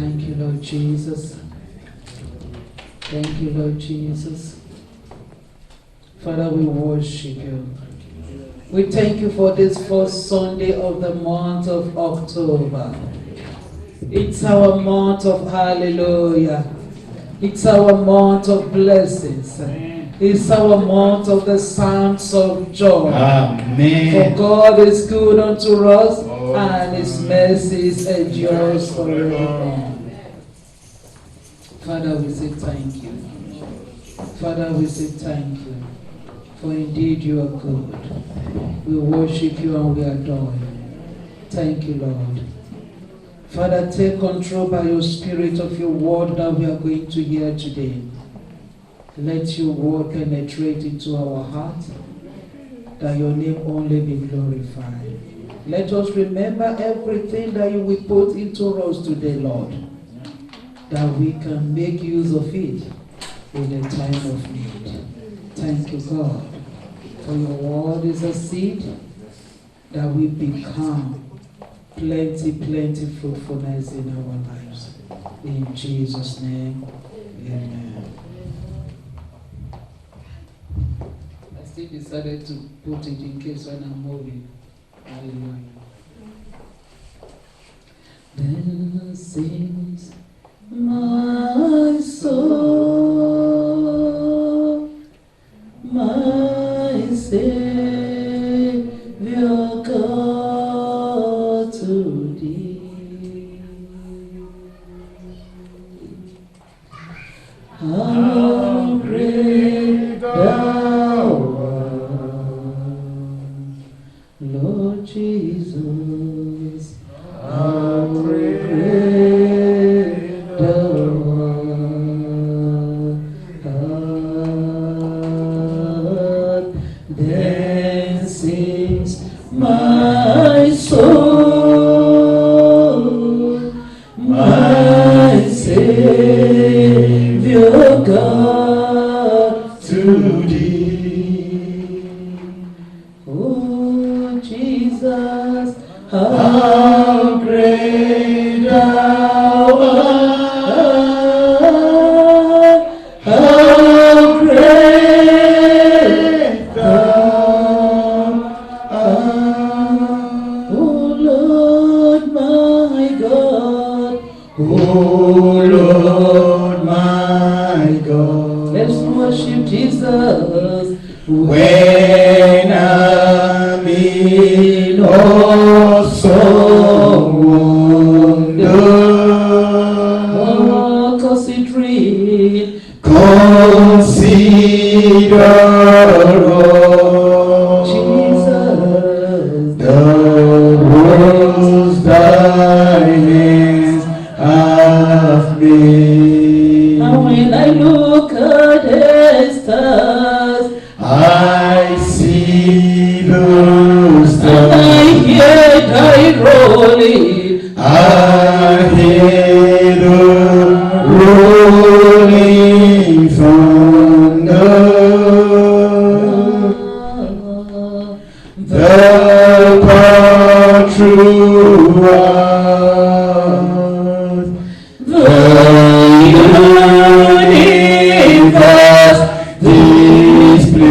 Thank you, Lord Jesus. Thank you, Lord Jesus. Father, we worship you. We thank you for this first Sunday of the month of October. It's our month of hallelujah. It's our month of blessings. It's our month of the sounds of joy. Amen. For God is good unto us, and His mercies endures forever. Father, we say thank you. Father, we say thank you. For indeed you are good. We worship you and we adore you. Thank you, Lord. Father, take control by your spirit of your word that we are going to hear today. Let your word penetrate into our heart, that your name only be glorified. Let us remember everything that you will put into us today, Lord, that we can make use of it in a time of need. Thank you, God, for your word is a seed that we become plenty fruitfulness in our lives. In Jesus' name, amen. I still decided to put it in case when I'm moving. Hallelujah. Then sings my soul, my Savior God to thee. How great thou art, Lord Jesus, how great thou art. Then sings my soul, my Savior God to thee. Oh Jesus, how great thou art, how great thou art. Oh Lord my God, oh Lord my God. Let's worship Jesus. When I'm in awesome wonder, oh, consider all Jesus, the works thy hands have made. And when I look at the stars, I see the stars. And I hear thy rolling. I hear the rolling thunder. The power through earth, the universe display.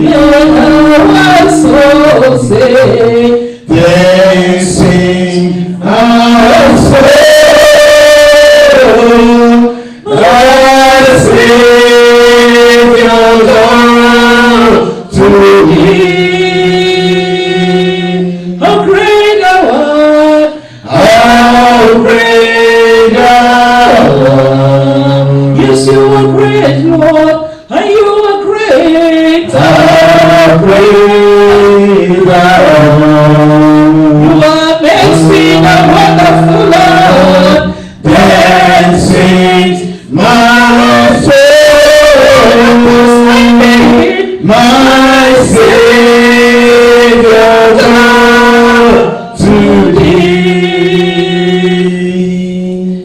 Let our soul say, then sing our soul, our Savior God to thee. How great thou art, how great thou art. Yes, you are great, Lord, and you are great. How great thou art. You are amazing and wonderful, Lord. Then sings my soul, my Savior God to thee.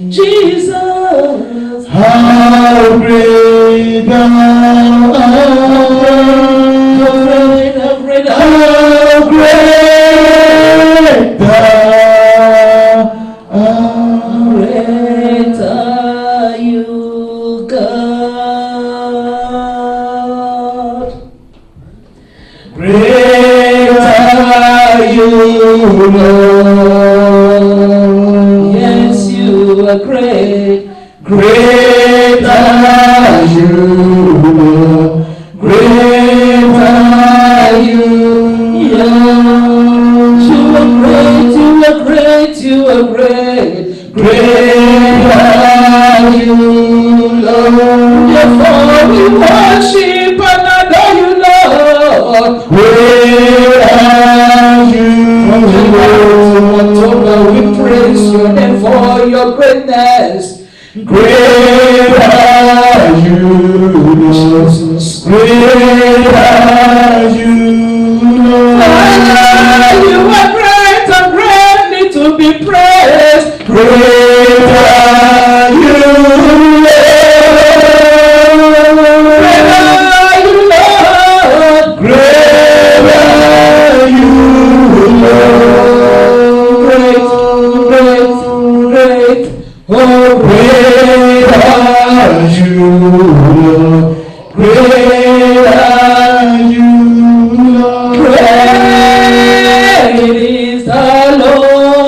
Jesus, how great thou art, how great thou art. are great. Great are you, Lord. Great are you, Lord. You are great, you are great, you are great. Great are you, Lord. Therefore we worship and adore you, Lord. Great are you, October, we praise your name for your greatness. Great are you, Lord. Great are you, Lord. Father, you are great and greatly to be praised. Great are you, Great are you, Lord. Great are you, Lord. Great, great, great. Oh, Great are you, Lord. Great are you, Lord. great is the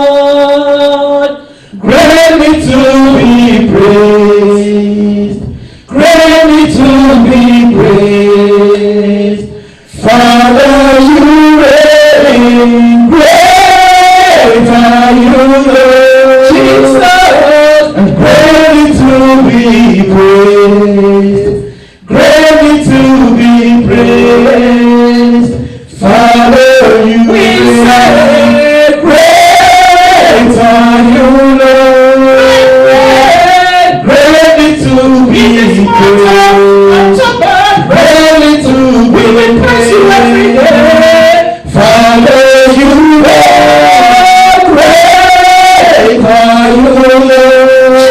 Lord. Greatly to be praised. Greatly to be praised. Father, you reign. Great are you, Lord. Jesus. And greatly to be praised. Greatly to be praised. Father, you We say, great are you, Lord. Greatly to be praised. Greatly to be praised. Father, you are great are you, Lord.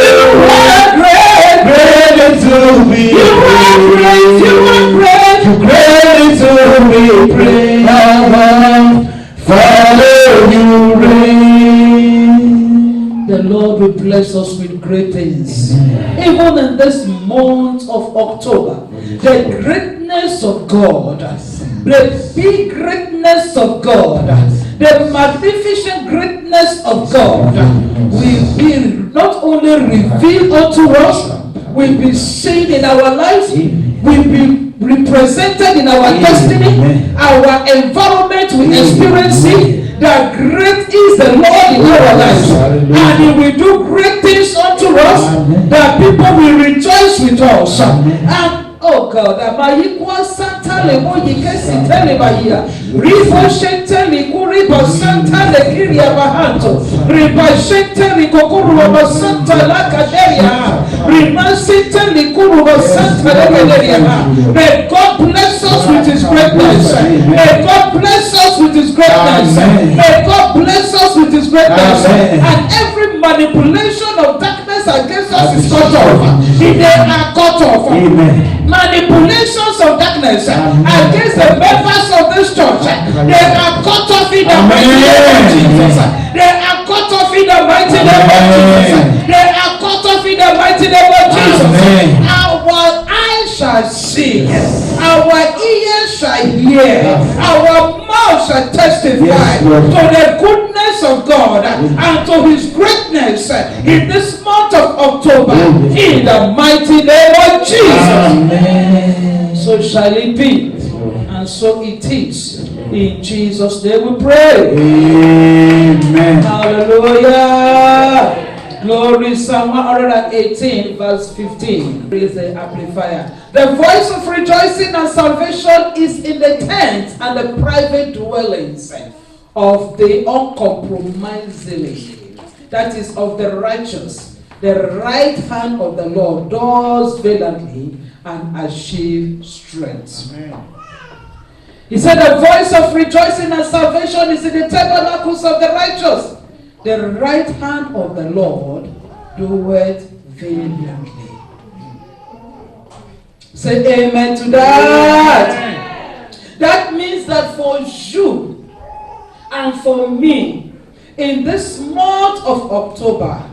Greatly to be praised. You greatly to be praised. Father, you reign. the Lord will bless us with great things. Even in this month of October, the greatness of God, the big greatness of God, the magnificent greatness of God will be not only revealed unto us, will be seen in our lives, will be represented in our destiny, our environment will experience it. That great is the Lord in our lives, and He will do great things unto us, that people will rejoice with us. And oh God, amayikwa santa le moyike sitele bahia, ribo shenteli kuriba santa le kiria bahanto, riba shenteli kokuru ba santa la kaderia, riba shenteli kuru ba santa la kaderia. May God bless us with His greatness. May God bless us with His greatness. May God bless us with His greatness. And every manipulation of darkness against us is cut off. They are cut off. Manipulations of darkness against the members of this church, they are cut off in the mighty name of Jesus. They are cut off in the mighty name of Jesus. They are cut off in the mighty name of Jesus. Our eyes shall see, our ears shall hear, our mouth shall testify to the goodness of God and to His greatness in this month of October, in the mighty name of Jesus. So shall it be, and so it is. In Jesus' name we pray. Amen. Hallelujah. Glory. Psalm 118 verse 15. Praise the amplifier. The voice of rejoicing and salvation is in the tents and the private dwellings of the uncompromisingly, that is, of the righteous. The right hand of the Lord does valiantly and achieve strength. Amen. He said the voice of rejoicing and salvation is in the tabernacles of the righteous. The right hand of the Lord doeth valiantly. Say amen to that. Amen. That means that for you and for me, in this month of October,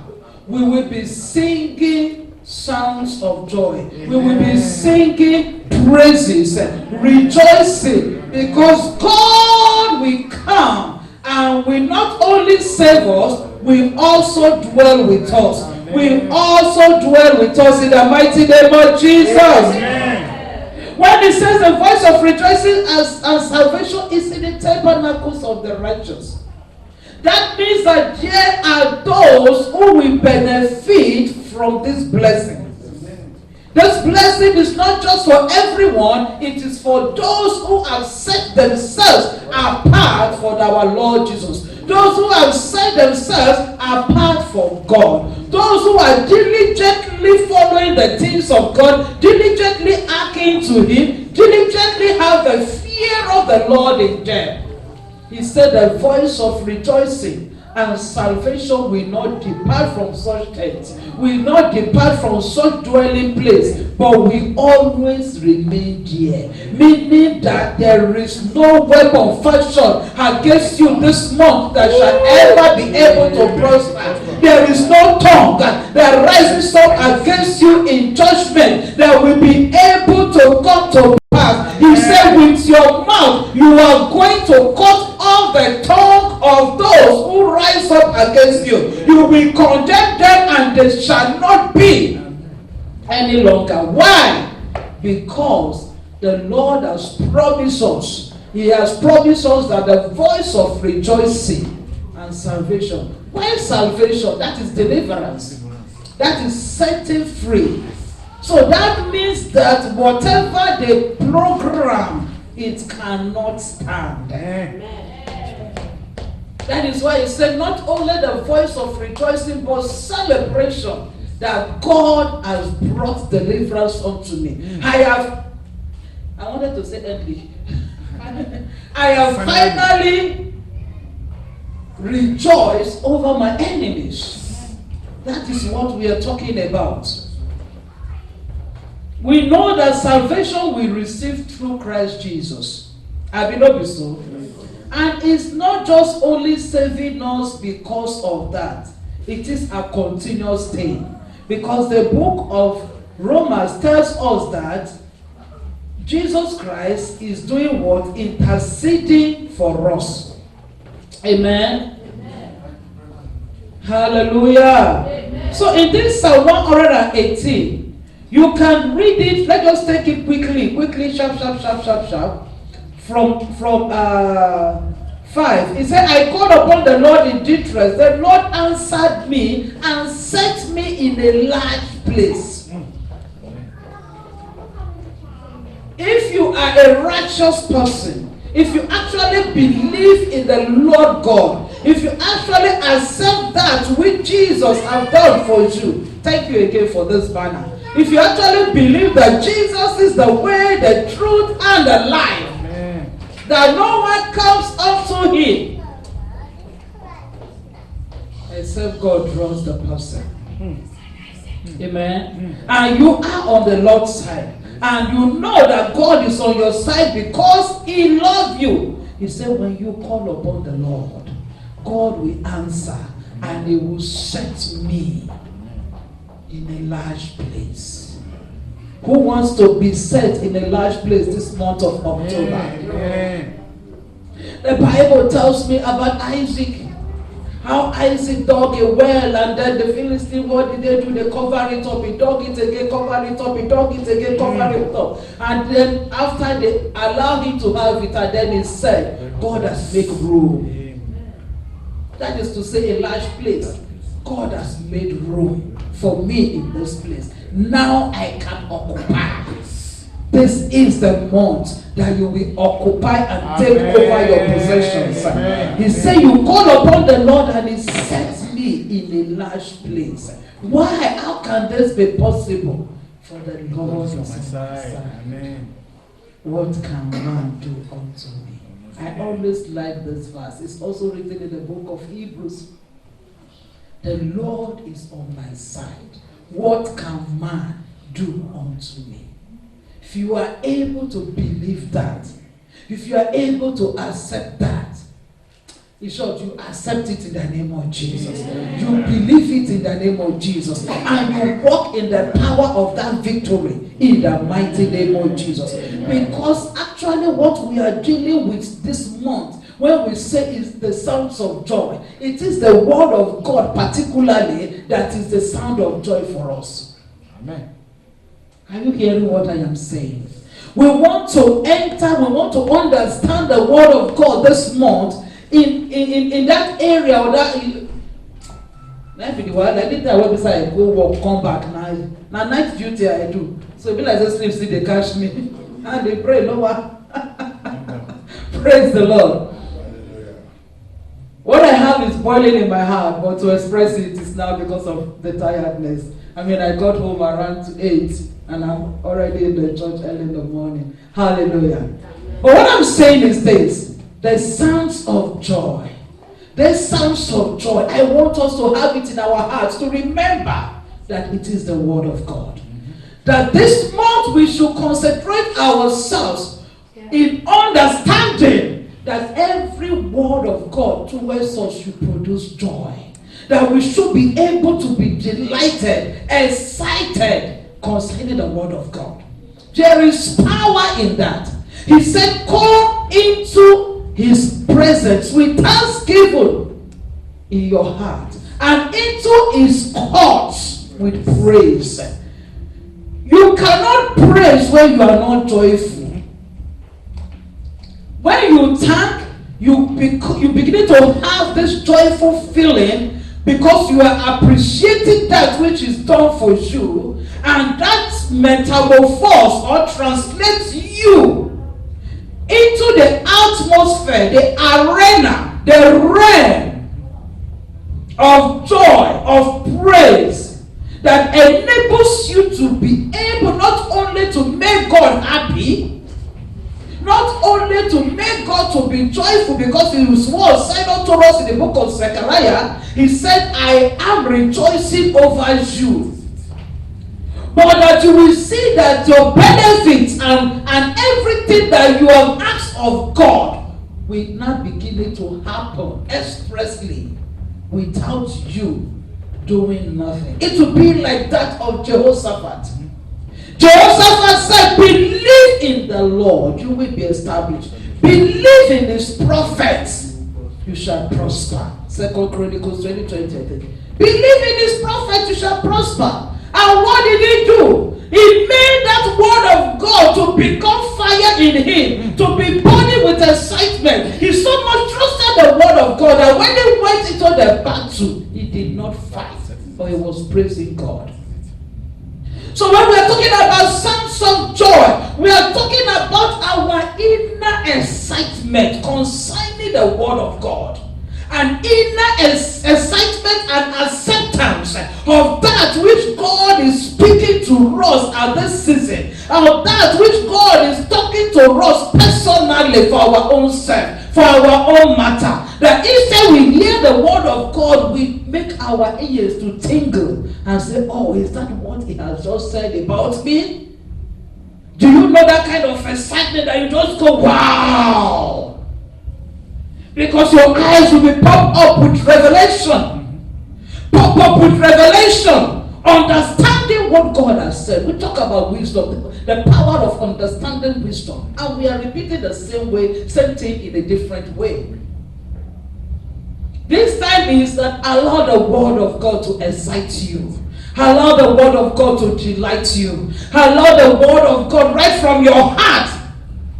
we will be singing songs of joy. Amen. We will be singing praises, rejoicing, because God will come and will not only save us, will also dwell with us. Amen. will also dwell with us in the mighty name of Jesus. Amen. When it says the voice of rejoicing and salvation is in the tabernacles of the righteous, that means that there are those who will benefit from this blessing. This blessing is not just for everyone, it is for those who have set themselves apart for our Lord Jesus. Those who have set themselves apart for God. Those who are diligently following the things of God, diligently hearkening to Him, diligently have the fear of the Lord in them. He said the voice of rejoicing and salvation will not depart from such tents, will not depart from such dwelling place, but will always remain there. Meaning that there is no weapon fashioned against you this month that shall ever be able to prosper. There is no tongue that rises up against you in judgment that will be able to come to pass. He said, with your mouth you are going to cut off the tongue of those who rise up against you. You will condemn them and they shall not be any longer. Why? Because the Lord has promised us. He has promised us that the voice of rejoicing and salvation. Why salvation? That is deliverance. That is setting free. So that means that whatever they program, it cannot stand. That is why he said, not only the voice of rejoicing, but celebration that God has brought deliverance unto me. I wanted to say endly. I have finally rejoiced over my enemies. That is what we are talking about. We know that salvation we receive through Christ Jesus. I believe so. And it's not just only saving us because of that. It is a continuous thing. Because the book of Romans tells us that Jesus Christ is doing what? Interceding for us. Amen. Amen. Hallelujah. Amen. So in this Psalm 118, you can read it. Let us take it quickly, sharp. From 5. It said, I called upon the Lord in distress. The Lord answered me and set me in a large place. If you are a righteous person, if you actually believe in the Lord God, if you actually accept that which Jesus has done for you, thank you again for this banner. If you actually believe that Jesus is the way, the truth, and the life, amen, that no one comes up to Him except God draws the person. Amen. And you are on the Lord's side. And you know that God is on your side because He loves you. He said, when you call upon the Lord, God will answer and He will set me in a large place. Who wants to be set in a large place this month of October? Amen. The Bible tells me about Isaac. How Isaac dug a well, and then the Philistines, what did they do? They covered it up. He dug it again, covered it up. He dug it again, covered it up. And then after they allowed him to have it, and then he said, God has made room. That is to say, a large place. God has made room for me in this place. Now I can occupy. This is the month that you will occupy and take over your possessions. Amen. He said, you call upon the Lord and He sets me in a large place. Why? How can this be possible? For the Lord is on my side. Amen. What can man do unto me? I always like this verse. It's also written in the book of Hebrews. The Lord is on my side. What can man do unto me? If you are able to believe that, if you are able to accept that, in short, you accept it in the name of Jesus. You believe it in the name of Jesus. And you walk in the power of that victory in the mighty name of Jesus. Because actually what we are dealing with this month, When we say it's the sounds of joy, it is the word of God particularly that is the sound of joy for us. Amen. Are you hearing what I am saying? We want to enter, we want to understand the word of God this month in that area or that. Anything I want to say, I go walk, come back. Now night duty I do. So it be like this sleep, see they catch me. And they pray, no one. Praise the Lord. What I have is boiling in my heart, but to express it is now because of the tiredness. I mean, I got home around 8 and I'm already in the church early in the morning. Hallelujah. But what I'm saying is this: the sounds of joy. The sounds of joy. I want us to have it in our hearts to remember that it is the word of God. That this month we should concentrate ourselves in understanding that every word of God towards us should produce joy. That we should be able to be delighted, excited concerning the word of God. There is power in that. He said, come into his presence with thanksgiving in your heart and into his courts with praise. You cannot praise when you are not joyful. When you thank, you begin to have this joyful feeling because you are appreciating that which is done for you, and that metamorphose or translates you into the atmosphere, the arena, the realm of joy, of praise, that enables you to be able not only to make God happy, not only to make God to be joyful, because his word said unto us in the book of Zechariah, he said, I am rejoicing over you. But that you will see that your benefits and everything that you have asked of God will not begin to happen expressly without you doing nothing. It will be like that of Jehoshaphat. Jehoshaphat said, believe in the Lord, you will be established. Believe in his prophets, you shall prosper. 2 Chronicles 20:20. Believe in his prophets, you shall prosper. And what did he do? He made that word of God to become fire in him, to be burning with excitement. He so much trusted the word of God that when he went into the battle, he did not fight, but he was praising God. So when we are talking about sounds of joy, we are talking about our inner excitement concerning the word of God. An inner excitement and acceptance of that which God is speaking to us at this season, of that which God is talking to us personally for our own self, for our own matter. That instead we hear the word of God, we make our ears to tingle and say, oh, is that what he has just said about me? Do you know that kind of excitement that you just go, wow? Because your eyes will be popped up with revelation. Pop up with revelation. Understanding what God has said. We talk about wisdom, the power of understanding wisdom. And we are repeating the same thing in a different way. This time is that allow the word of God to excite you. Allow the word of God to delight you. Allow the word of God right from your heart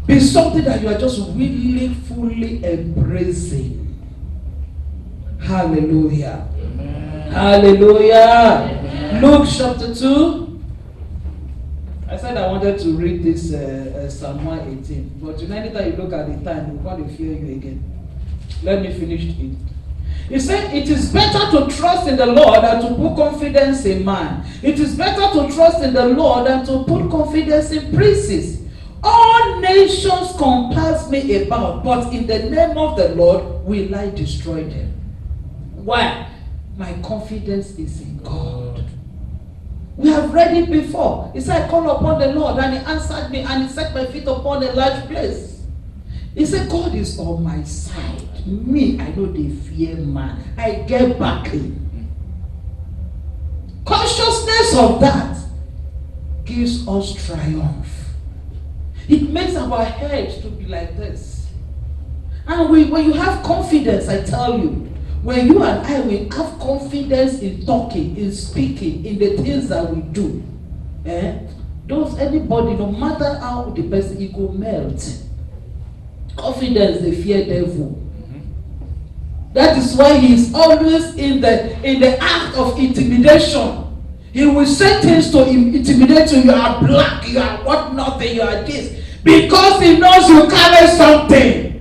be something that you are just really fully embracing. Hallelujah. Amen. Hallelujah. Amen. Luke chapter 2. I said I wanted to read this Psalm 118, but anytime you look at the time, you're going to fear you again. Let me finish it. He said, it is better to trust in the Lord than to put confidence in man. It is better to trust in the Lord than to put confidence in princes. All nations compass me about, but in the name of the Lord will I destroy them. Why? My confidence is in God. We have read it before. He said, I call upon the Lord, and he answered me, and he set my feet upon a large place. He said, God is on my side. Me, I know they fear man. I get back in. Consciousness of that gives us triumph. It makes our head to be like this. And when you have confidence, I tell you, when you and I will have confidence in talking, in speaking, in the things that we do, anybody, no matter how the person, it will melt. Confidence, they fear devil. That is why he is always in the act of intimidation. He will say things to intimidate you. You are black, you are what nothing, you are this. Because he knows you carry something.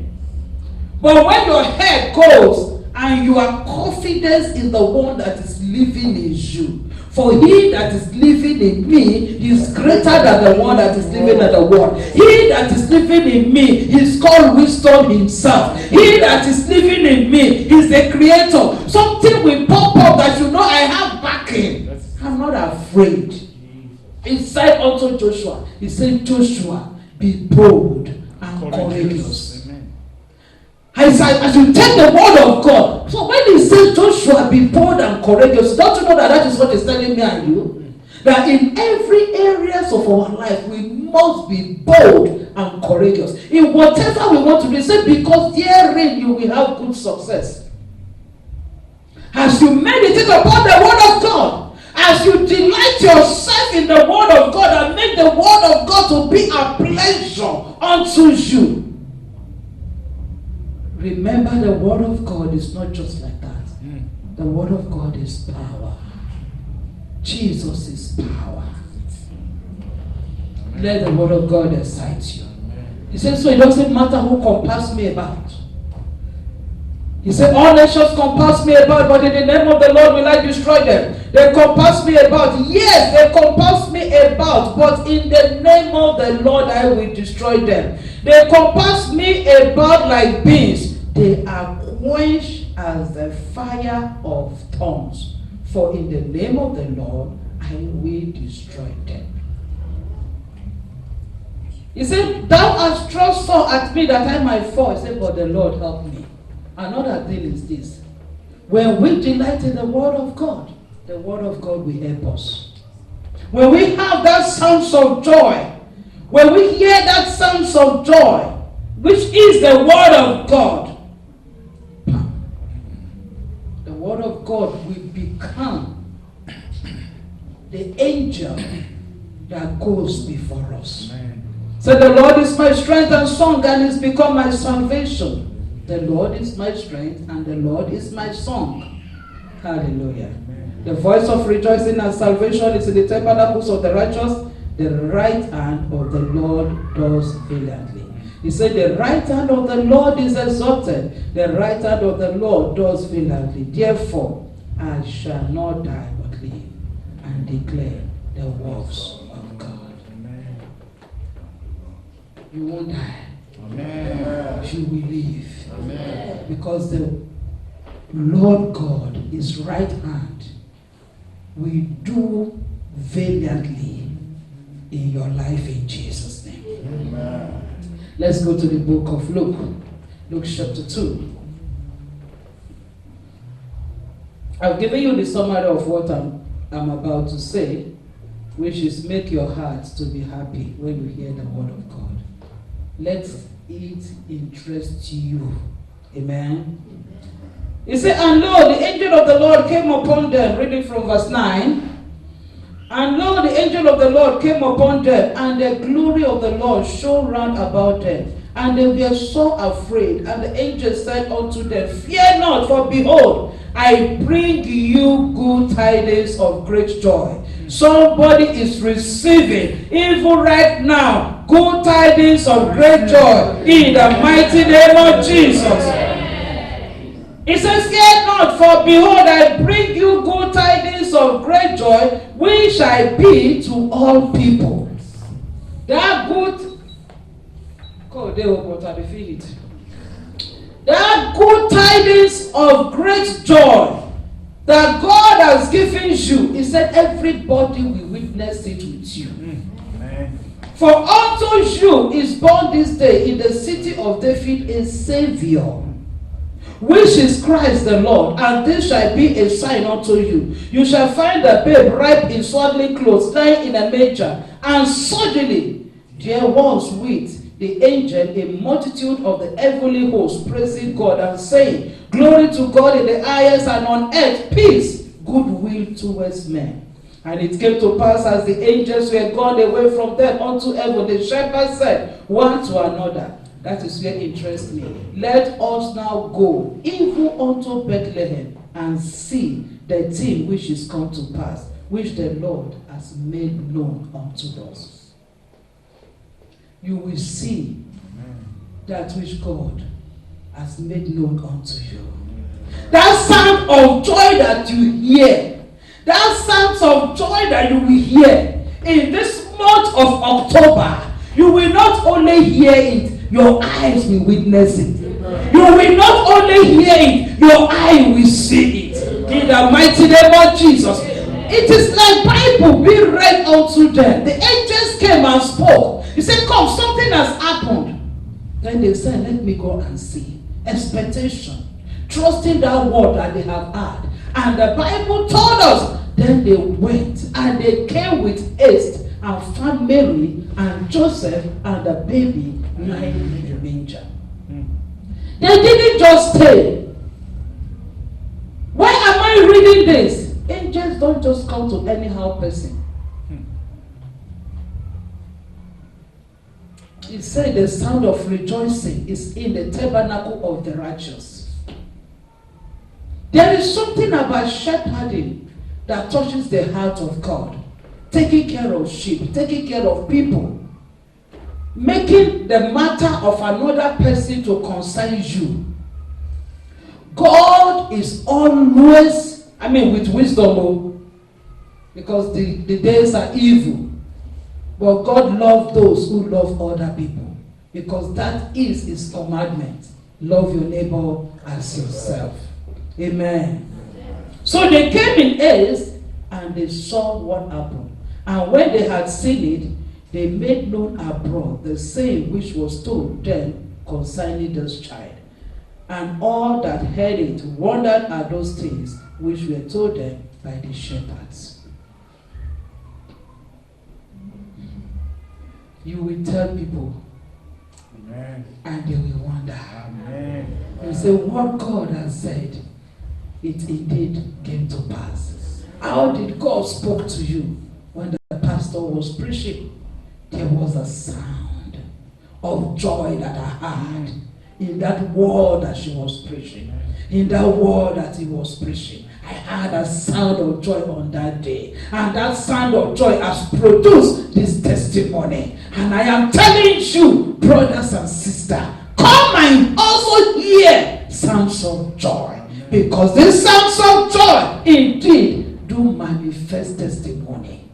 But when your head goes and you are confident in the one that is living in you, for he that is living in me is greater than the one that is living in the world. He that is living in me is called wisdom himself. He that is living in me is the creator. Something will pop up that you know I have backing. I'm not afraid. He said unto Joshua, he said, Joshua, be bold and courageous. As you take the word of God. So when he says Joshua, be bold and courageous, don't you know that is what he's telling me and you? That in every areas of our life, we must be bold and courageous. In whatever we want to do, say, because therein you will have good success. As you meditate upon the word of God, as you delight yourself in the word of God and make the word of God to be a pleasure unto you. Remember, the word of God is not just like that. The word of God is power. Jesus is power. Let the word of God excite you. He said, so it doesn't matter who compass me about. He said, all nations compass me about, but in the name of the Lord will I destroy them. They compass me about. Yes, they compass me about, but in the name of the Lord I will destroy them. They compass me about like bees. They are quenched as the fire of thorns. For in the name of the Lord I will destroy them. He said, thou hast thrust sore at me that I might fall. He said, but the Lord help me. Another thing is this. When we delight in the word of God, the word of God will help us. When we have that sounds of joy, when we hear that sounds of joy, which is the word of God, the word of God will become the angel that goes before us. So the Lord is my strength and song, and it's become my salvation. The Lord is my strength, and the Lord is my song. Hallelujah. The voice of rejoicing and salvation is in the tabernacles of the righteous. The right hand of the Lord does valiantly. He said, the right hand of the Lord is exalted. The right hand of the Lord does valiantly. Therefore, I shall not die but live and declare the works of God. Amen. You won't die. Amen. You will live. Amen. Because the Lord God, his right hand, will do valiantly in your life in Jesus' name. Amen. Let's go to the book of Luke. Luke chapter 2. I've given you the summary of what I'm about to say, which is make your heart to be happy when you hear the word of God. Let it interest you. Amen. He said, and lo, the angel of the Lord came upon them, reading from verse 9. And lo, the angel of the Lord came upon them, and the glory of the Lord shone round about them. And they were so afraid. And the angel said unto them, fear not, for behold, I bring you good tidings of great joy. Somebody is receiving, even right now, good tidings of great joy in the mighty name of Jesus. It says, fear not, for behold, I bring you good tidings of great joy, which shall be to all people. That good, God, they will feel it. That good tidings of great joy that God has given you, he said, everybody will witness it with you. Amen. For unto you is born this day in the city of David a Savior, which is Christ the Lord, and this shall be a sign unto you. You shall find the babe wrapped in swaddling clothes, lying in a manger. And suddenly there was with the angel a multitude of the heavenly hosts praising God and saying, Glory to God in the highest, and on earth peace, goodwill towards men. And it came to pass, as the angels were gone away from them unto heaven, the shepherds said one to another, that is where interests me, let us now go even unto Bethlehem, and see the thing which is come to pass, which the Lord has made known unto us. You will see that which God has made known unto you. That sound of joy that you hear, that sound of joy that you will hear in this month of October, you will not only hear it, your eyes will witness it. You will not only hear it, your eye will see it. In the mighty name of Jesus. It is like Bible being read unto them. The angels came and spoke. He said, come, something has happened. Then they said, let me go and see. Expectation. Trusting that word that they have had. And the Bible told us, then they went and they came with haste and found Mary and Joseph and the baby lying in the manger. They didn't just stay. Why am I reading this? Angels don't just come to anyhow person. It said the sound of rejoicing is in the tabernacle of the righteous. There is something about shepherding that touches the heart of God. Taking care of sheep, taking care of people. Making the matter of another person to concern you. God is always, with wisdom, because the days are evil. But God loves those who love other people, because that is his commandment. Love your neighbor as yourself. Amen. So they came in haste and they saw what happened. And when they had seen it, they made known abroad the saying which was told them concerning this child. And all that heard it wondered at those things which were told them by the shepherds. You will tell people, amen, and they will wonder. Amen. You say, what God has said, it indeed came to pass. How did God spoke to you when the pastor was preaching? There was a sound of joy that I had in that word that she was preaching. In that word that he was preaching. I had a sound of joy on that day. And that sound of joy has produced this testimony. And I am telling you, brothers and sisters, come and also hear sounds of joy. Because these sounds of joy indeed do manifest testimony.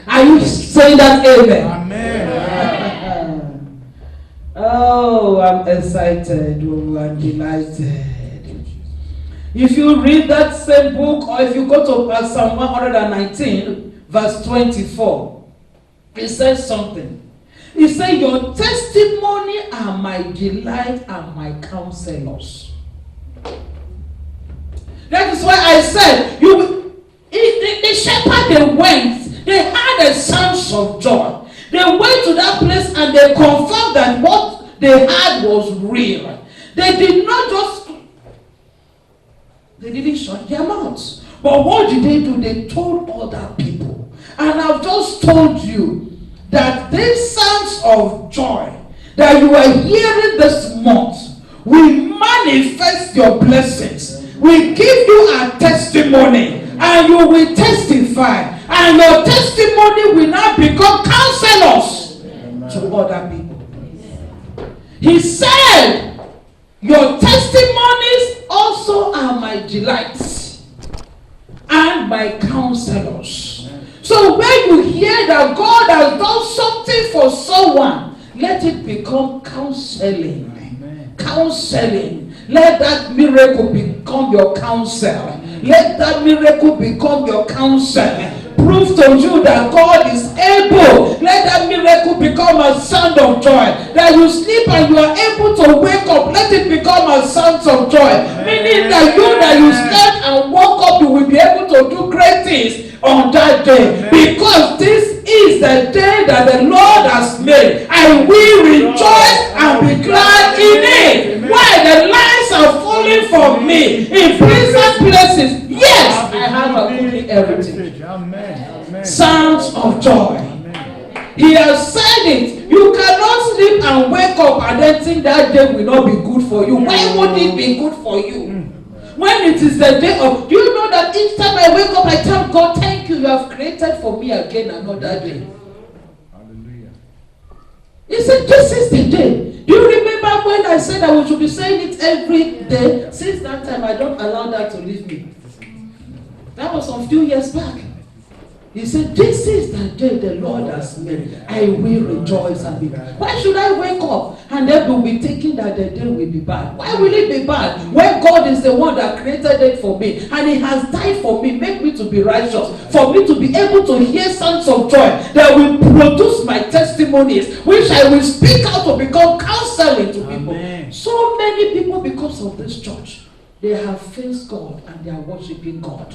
Are you saying that? Amen? Amen. Oh, I'm excited. Oh, I'm delighted. If you read that same book, or if you go to Psalm 119, verse 24, it says something. It says, your testimony are my delight and my counselors. That is why I said, the shepherd, they went. They had a sense of joy. They went to that place and they confirmed that what they had was real. They didn't shut their mouths. But what did they do? They told other people. And I've just told you that these sounds of joy that you are hearing this month will manifest your blessings, will give you a testimony, and you will testify. And your testimony will now become counselors to other people. He said, your testimonies also are my delights and my counselors. So when you hear that God has done something for someone, let it become counseling. Counseling. Let that miracle become your counsel. Let that miracle become your counsel. prove to you that God is able. Let that miracle become a sound of joy. That you sleep and you are able to wake up, let it become a sound of joy. Meaning that you slept and woke up, you will be able to do great things on that day. Because this is the day that the Lord has made. I will rejoice and be glad in it. Why? The lines are falling for me in pleasant places. Yes, I have a good heritage. Sounds of joy. He has said it. You cannot sleep and wake up and then think that day will not be good for you. Why would it be good for you? When it is the day of, do you know that each time I wake up, I tell God, thank you, you have created for me again another day. Hallelujah. He said, this is the day. Do you remember when I said that we should be saying it every day? Since that time, I don't allow that to leave me. That was a few years back. He said, this is the day the Lord has made. I will rejoice and be glad. Why should I wake up and then we'll be thinking that the day will be bad? Why will it be bad? When God is the one that created it for me and He has died for me, make me to be righteous, for me to be able to hear sounds of joy that will produce my testimonies, which I will speak out to become counseling to people. Amen. So many people, because of this church, they have faced God and they are worshiping God.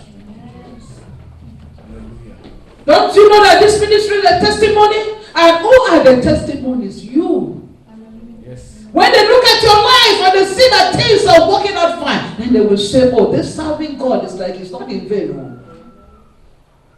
Don't you know that this ministry is a testimony? And who are the testimonies? You. Yes. When they look at your life and they see that things are working out fine, then they will say, oh, this serving God is like it's not in vain.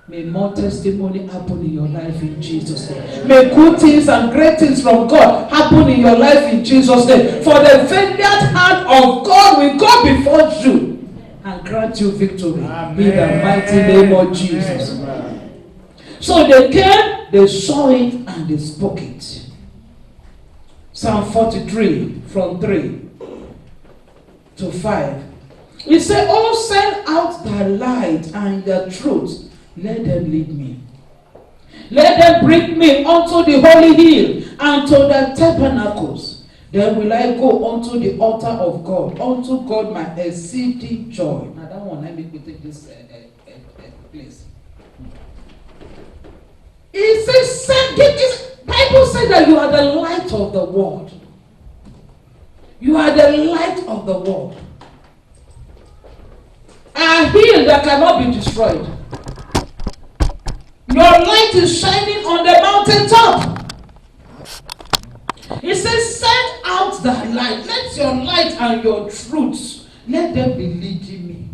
May more testimony happen in your life in Jesus' name. May good things and great things from God happen in your life in Jesus' name. For the vineyard hand of God will go before you and grant you victory. Amen. In the mighty name of Jesus. Amen. So they came, they saw it, and they spoke it. Psalm 43, from 3 to 5. It said, oh, send out thy light and the truth. Let them lead me. Let them bring me unto the holy hill and to the tabernacles. Then will I go unto the altar of God, unto God my exceeding joy. Now that one, let me take this place. It says, Bible says that you are the light of the world. You are the light of the world. A hill that cannot be destroyed. Your light is shining on the mountaintop. It says, send out the light. Let your light and your truth, let them be leading me.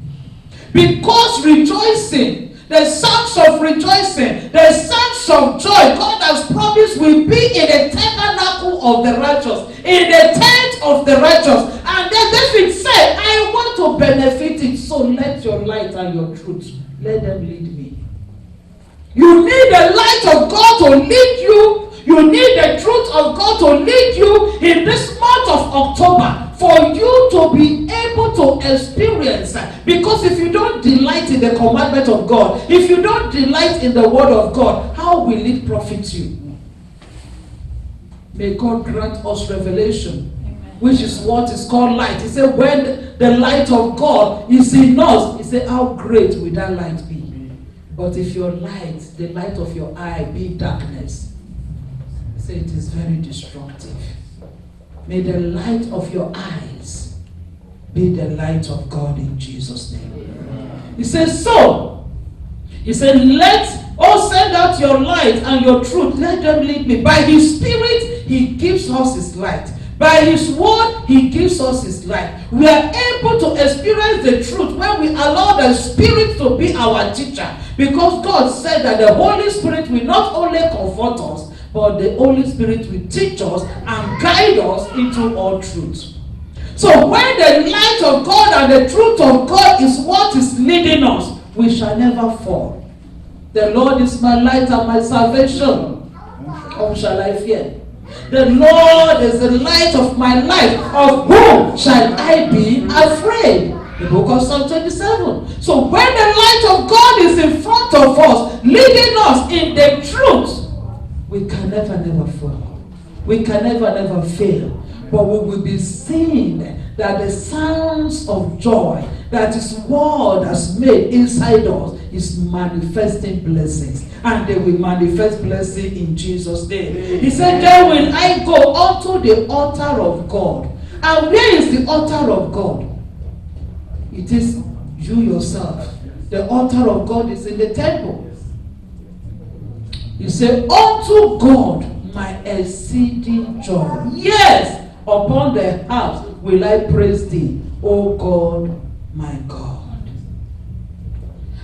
Because rejoicing, the sounds of rejoicing, the sounds of joy, God has promised will be in the tabernacle of the righteous, in the tent of the righteous. And then David said, I want to benefit it, so let your light and your truth, let them lead me. You need the light of God to lead you. You need the truth of God to lead you in this month of October for you to be able to experience. Because if you don't delight in the commandment of God, if you don't delight in the word of God, how will it profit you? May God grant us revelation, which is what is called light. He said, when the light of God is in us, he said, how great will that light be? But if your light, the light of your eye, be darkness, say it is very destructive. May the light of your eyes be the light of God in Jesus' name. He says, so, he said, send out your light and your truth, let them lead me. By his spirit, he gives us his light. By his word, he gives us his light. We are able to experience the truth when we allow the Spirit to be our teacher. Because God said that the Holy Spirit will not only comfort us, but the Holy Spirit will teach us and guide us into all truth. So when the light of God and the truth of God is what is leading us, we shall never fall. The Lord is my light and my salvation. Whom shall I fear? The Lord is the light of my life. Of whom shall I be afraid? The book of Psalm 27. So when the light of God is in front of us, leading us in the truth, we can never fall. We can never fail. But we will be seeing that the sounds of joy that His word has made inside us is manifesting blessings, and they will manifest blessing in Jesus' name. He said, then will I go unto the altar of God. And where is the altar of God? It is you yourself. The altar of God is in the temple. You say, unto God my exceeding joy. Yes, upon the house will I praise thee, O God, my God.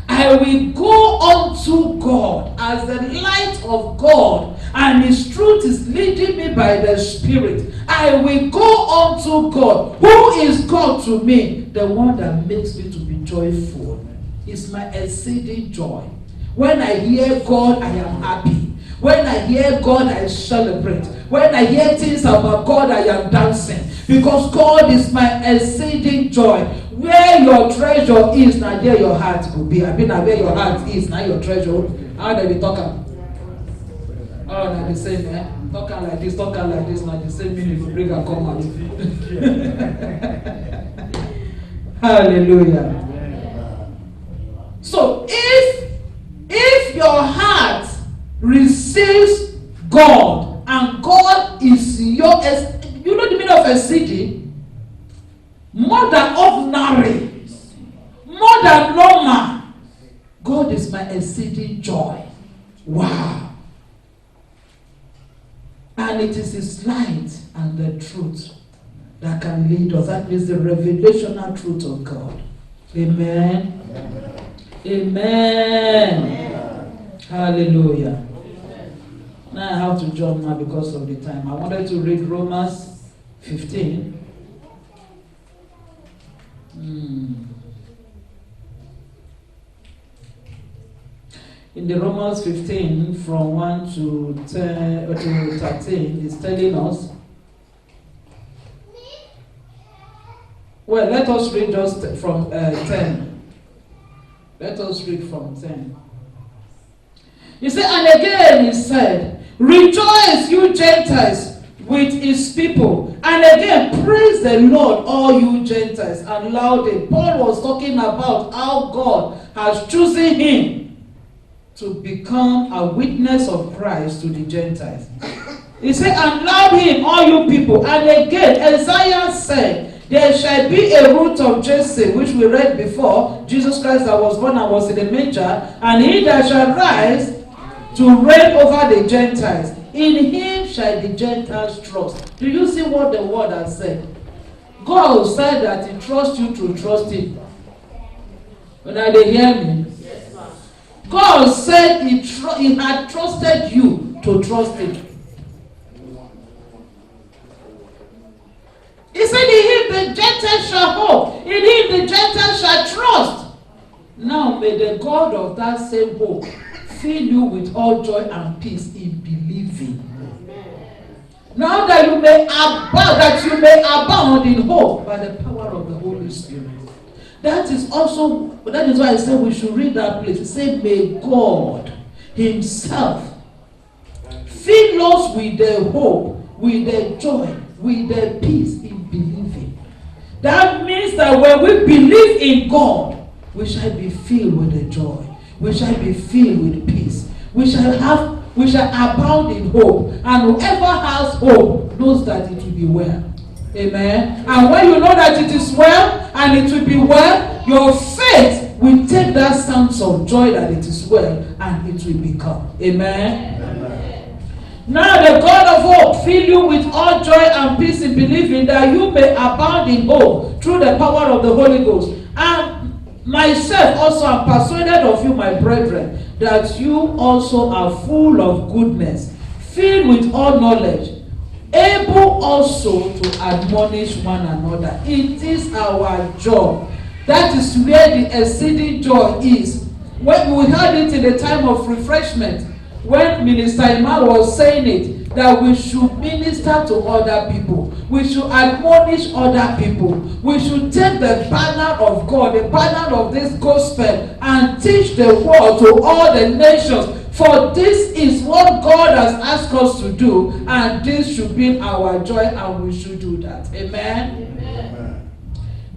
I will go unto God as the light of God, and his truth is leading me by the Spirit. I will go unto God. Who is God to me? The one that makes me to be joyful. It's my exceeding joy. When I hear God, I am happy. When I hear God, I celebrate. When I hear things about God, I am dancing. Because God is my exceeding joy. Where your treasure is, now there your heart will be. I mean, now where your heart is, now your treasure. How do they talk? Oh, now the same, eh? Talking like this, now the same meaning you bring and come out. Hallelujah. So if your heart receives God, and God is your, you know the meaning of exceeding? More than ordinary, more than normal. God is my exceeding joy. Wow. And it is his light and the truth that can lead us. That means the revelational truth of God. Amen. Amen. Hallelujah. Now I have to jump now because of the time. I wanted to read Romans 15. In the Romans 15, from 1 to 10 or to 13, it's telling us. Well, let us read just from 10. Let us read from 10. You see, and again he said, rejoice, you Gentiles, with his people. And again, praise the Lord, all you Gentiles, and loudly. Paul was talking about how God has chosen him to become a witness of Christ to the Gentiles. He said, and loud him, all you people. And again, Isaiah said, there shall be a root of Jesse, which we read before, Jesus Christ that was born and was in the manger, and he that shall rise to reign over the Gentiles. In him shall the Gentiles trust. Do you see what the word has said? God said that he trusts you to trust him. When they hear me? Yes, ma'am. God said he had trusted you to trust him. He said, in him the Gentiles shall hope. In him the Gentiles shall trust. Now may the God of that same hope fill you with all joy and peace in believing. Now that you may abound in hope by the power of the Holy Spirit. That is why I said we should read that place. It said, may God himself fill us with the hope, with the joy, with the peace in believing. That means that when we believe in God, we shall be filled with the joy. We shall be filled with peace. We shall abound in hope. And whoever has hope knows that it will be well. Amen. And when you know that it is well and it will be well, your faith will take that sense of joy that it is well and it will become. Amen. Amen. Now the God of hope fill you with all joy and peace in believing, that you may abound in hope through the power of the Holy Ghost. And myself also am persuaded of you, my brethren, that you also are full of goodness, filled with all knowledge, able also to admonish one another. It is our job. That is where the exceeding joy is. When we heard it in the time of refreshment, when Minister Emma was saying it, that we should minister to other people. We should admonish other people. We should take the banner of God, the banner of this gospel, and teach the world to all the nations. For this is what God has asked us to do, and this should be our joy, and we should do that. Amen? Amen.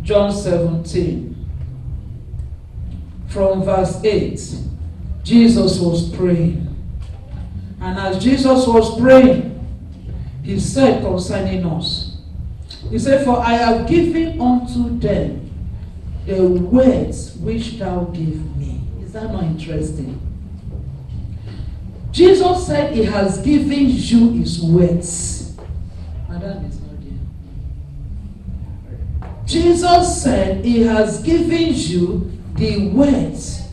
John 17. from verse 8. Jesus was praying. And as Jesus was praying, he said concerning us, he said, for I have given unto them the words which thou gave me. Is that not interesting? Jesus said he has given you his words. Madam is not there. Jesus said he has given you the words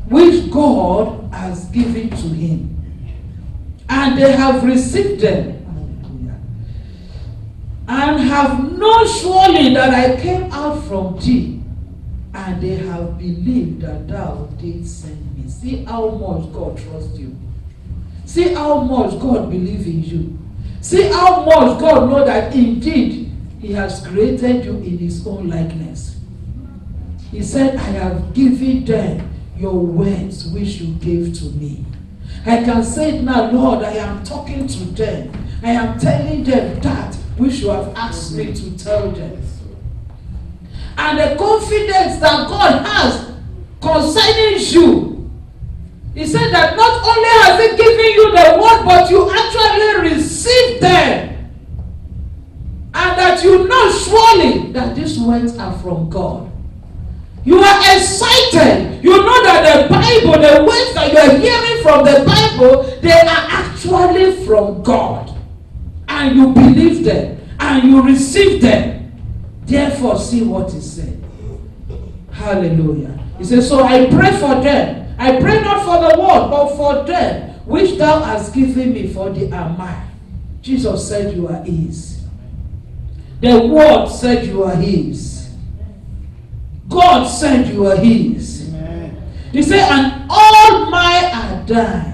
which God has given to him. And they have received them. And have known surely that I came out from thee. And they have believed that thou didst send me. See how much God trusts you. See how much God believes in you. See how much God knows that indeed he has created you in his own likeness. He said, I have given them your words which you gave to me. I can say it now, Lord, I am talking to them. I am telling them that which you have asked me to tell them. And the confidence that God has concerning you. He said that not only has he given you the word, but you actually receive them. And that you know surely that these words are from God. You are excited. You know that the Bible, the words that you are hearing from the Bible, they are actually from God. And you believe them. And you receive them. Therefore, see what he said. Hallelujah. He says, so I pray for them. I pray not for the world, but for them, which thou hast given me, for they are mine. Jesus said you are his. The word said you are his. God said you are his. Amen. He said, and all mine are thine.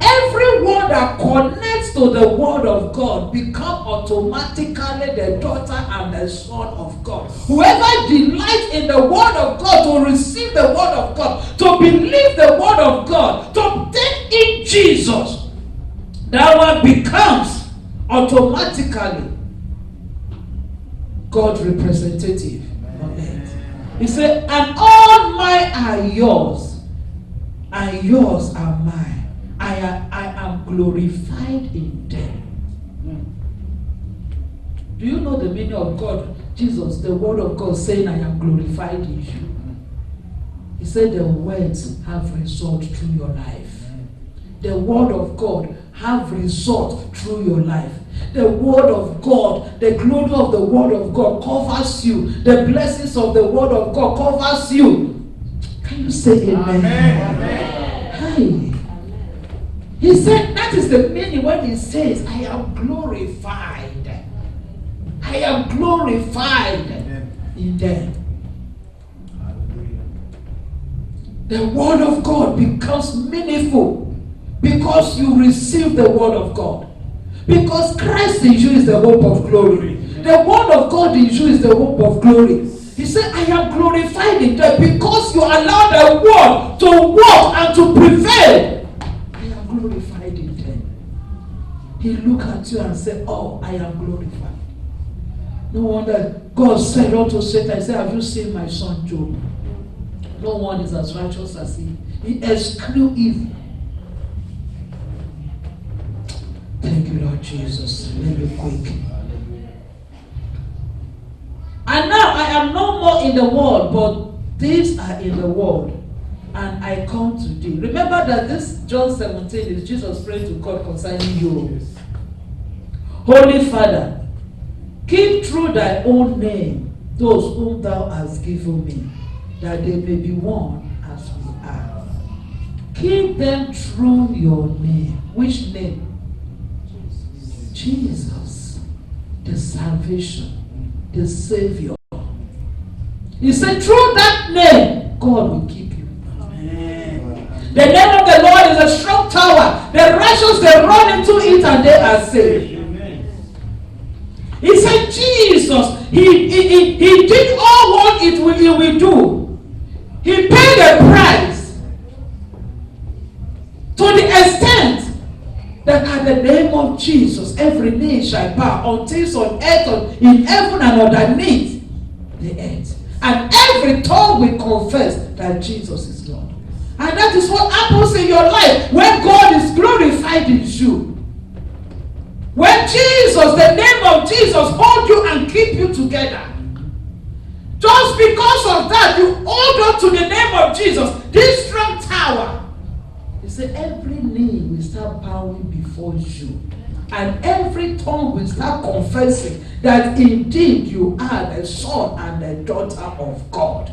Everyone that connects to the word of God become automatically the daughter and the son of God. Whoever delights in the word of God, to receive the word of God, to believe the word of God, to take in Jesus, that one becomes automatically God's representative on earth. He said, and all mine are yours, and yours are mine. I am glorified in them. Do you know the meaning of God? Jesus, the word of God, saying, I am glorified in you. He said the words have result through your life. The word of God have result through your life. The word of God, the glory of the word of God covers you. The blessings of the word of God covers you. Can you say amen? Amen. Amen. Hi. He said that is the meaning when he says, I am glorified. I am glorified in them. The word of God becomes meaningful because you receive the word of God. Because Christ in you is the hope of glory. The word of God in you is the hope of glory. He said, I am glorified in them because you allow the word to walk and to prevail. Glorified in them. He looked at you and said, oh, I am glorified. No wonder God said unto Satan, he said, have you seen my son Job? No one is as righteous as he. He excludes evil. Thank you, Lord Jesus. Let me quick. And now I am no more in the world, but these are in the world. And I come to thee. Remember that this John 17 is Jesus praying to God concerning you. Holy Father, keep through thy own name those whom thou hast given me, that they may be one as we are. Keep them through your name. Which name? Jesus. The salvation. The Savior. He said, through that name, God will keep you. The name of the Lord is a strong tower. The righteous, they run into it and they are saved. Amen. He said, Jesus, he did all what he will do. He paid a price to the extent that at the name of Jesus, every knee shall bow on things on earth, in heaven and underneath. the earth. And every tongue will confess that Jesus is Lord. And that is what happens in your life when God is glorified in you. When Jesus, the name of Jesus, hold you and keep you together. Just because of that, you hold on to the name of Jesus, this strong tower. He said, every knee will start bowing before you. And every tongue will start confessing that indeed you are the son and the daughter of God.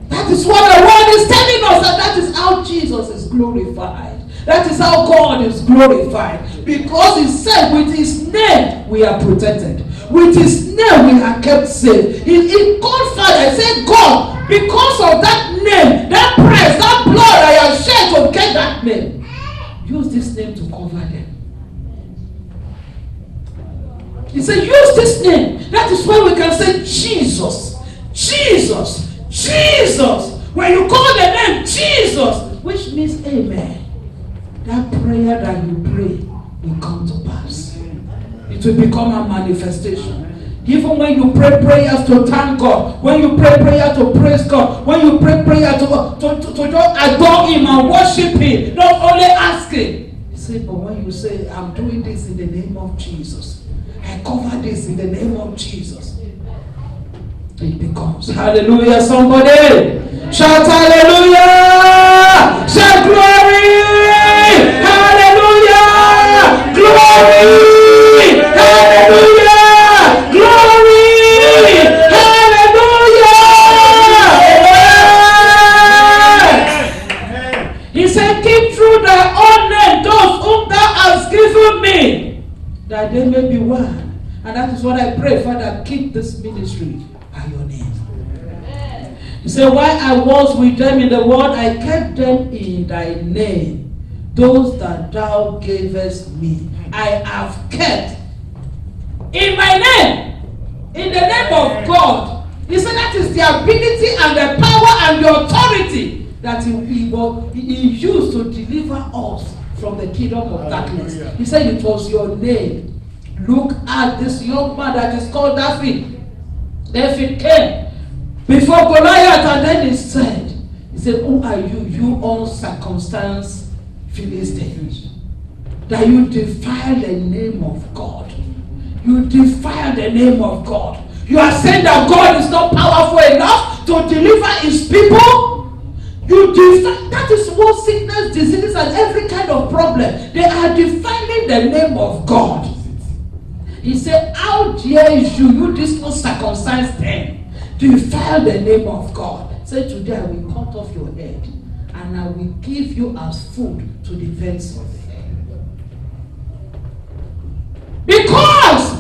That is what the word is telling us, and that is how Jesus is glorified. That is how God is glorified. Because he said with his name we are protected. With his name we are kept safe. In God Father said, God, because of that name, that price, that blood I have shed to get that name, use this name to cover them. He said, use this name. That is why we can say Jesus, Jesus, Jesus. When you call the name Jesus, which means amen, that prayer that you pray will come to pass. It will become a manifestation. Even when you pray prayers to thank God, when you pray prayer to praise God, when you pray prayer to just adore him and worship him, not only asking. You say, but when you say, I'm doing this in the name of Jesus, I cover this in the name of Jesus, it becomes. Hallelujah, somebody. Shout hallelujah. Shout glory. Hallelujah. Glory. Hallelujah. Glory. Hallelujah. He said, keep true thy own name, those whom thou hast given me, that they may be one. And that is what I pray, Father, keep this ministry by your name. He said, while I was with them in the world, I kept them in thy name. Those that thou gavest me, I have kept in my name, in the name of God. He said that is the ability and the power and the authority that he used to deliver us from the kingdom of darkness. He said it was your name. Look at this young man that is called David. David came before Goliath, and then he said, who are you, you uncircumcised Philistines, that you defile the name of God? You defile the name of God. You are saying that God is not powerful enough to deliver his people? You defile. That is what sickness, diseases, and every kind of problem, they are defiling the name of God. He said, how dare you this uncircumcised thing, defile the name of God. Say, today I will cut off your head and I will give you as food to the birds of the air. Because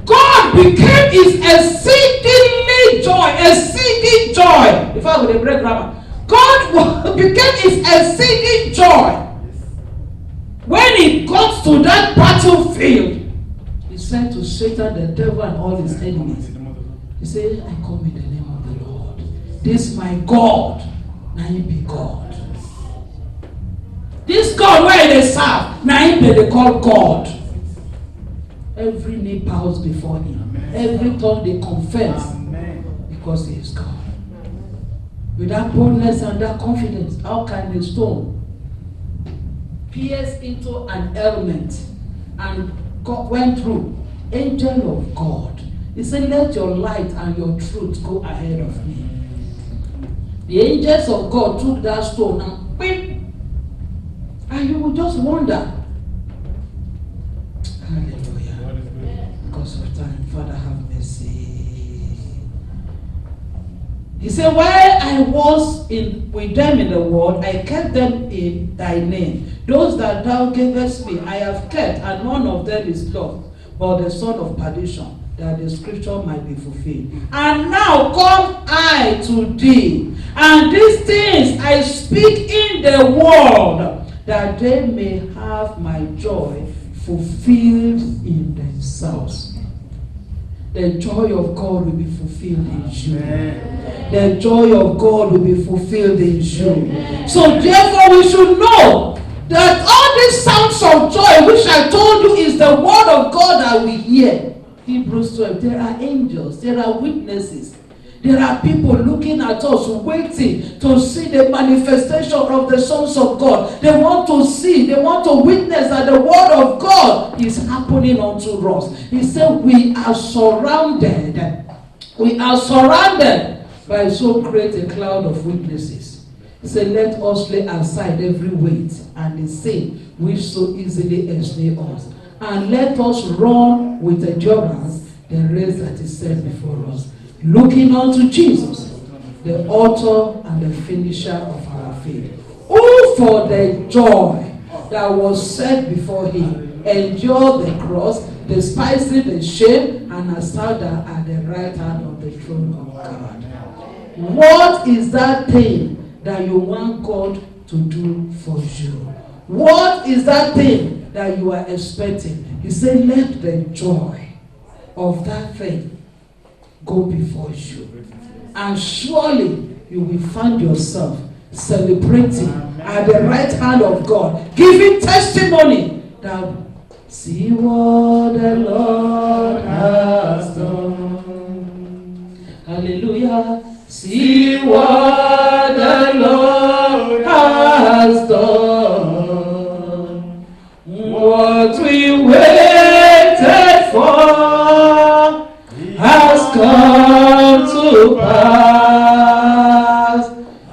God became his exceedingly joy, exceeding joy. If I would break grammar, God became his exceeding joy. When he got to that battlefield, he said to Satan, the devil, and all his enemies, he said, I come in the name of the Lord. This my God, now he be God. This God where they serve, now he be they call God. Every knee bows before him. Every tongue they confess, because he is God. With that boldness and that confidence, how can a stone pierce into an element and God went through? Angel of God. He said, let your light and your truth go ahead of me. The angels of God took that stone and whip, and you will just wonder. Hallelujah. Because of time, Father, have mercy. He said, while I was with them in the world, I kept them in thy name. Those that thou gavest me, I have kept, and none of them is lost, but the son of perdition, that the scripture might be fulfilled. And now come I to thee, and these things I speak in the world, that they may have my joy fulfilled in themselves. The joy of God will be fulfilled in you. The joy of God will be fulfilled in you. So therefore we should know that all these sounds of joy which I told you is the word of God that we hear. Hebrews 12, there are angels, there are witnesses. There are people looking at us, waiting to see the manifestation of the sons of God. They want to see, they want to witness that the word of God is happening unto us. He said, we are surrounded. We are surrounded by so great a cloud of witnesses. He said, let us lay aside every weight and the sin which so easily ensnare us. And let us run with endurance the race that is set before us. Looking unto Jesus, the author and the finisher of our faith, who for the joy that was set before him endured the cross, despising the shame, and has sat down at the right hand of the throne of God. What is that thing that you want God to do for you? What is that thing that you are expecting? He said, let the joy of that thing go before you. And surely you will find yourself celebrating at the right hand of God, giving testimony that see what the Lord has done. Hallelujah. See what the Lord has done. What we waited for has come to pass.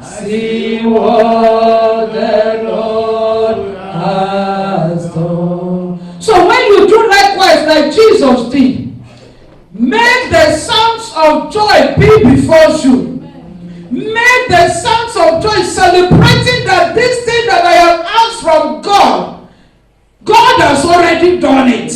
See what the Lord has done. So when you do likewise like Jesus did, make the sounds of joy be before you. Make the sounds of joy celebrating that this thing that I have asked from God, God has already done it.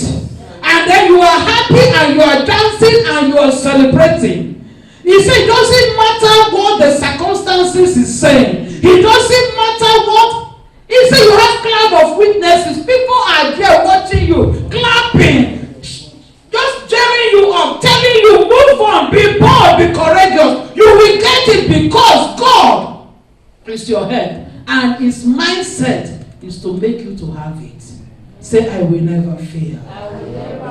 And then you are happy and you are dancing and you are celebrating. He said it doesn't matter what the circumstances is saying. It doesn't matter what. He said you have cloud of witnesses. People are there watching you, clapping, just cheering you up, telling you move on, be bold, be courageous. You will get it because God is your head. And his mindset is to make you to have it. Say, I will never fail.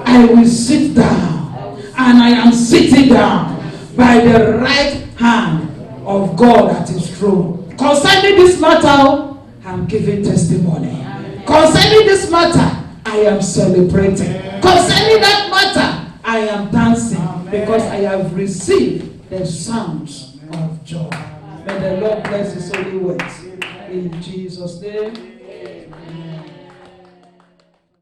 I will sit down. And I am sitting down by the right hand of God at his throne. Concerning this matter, I'm giving testimony. Concerning this matter, I am celebrating. Concerning that matter, I am dancing because I have received the sounds of joy. May the Lord bless his holy words. In Jesus' name.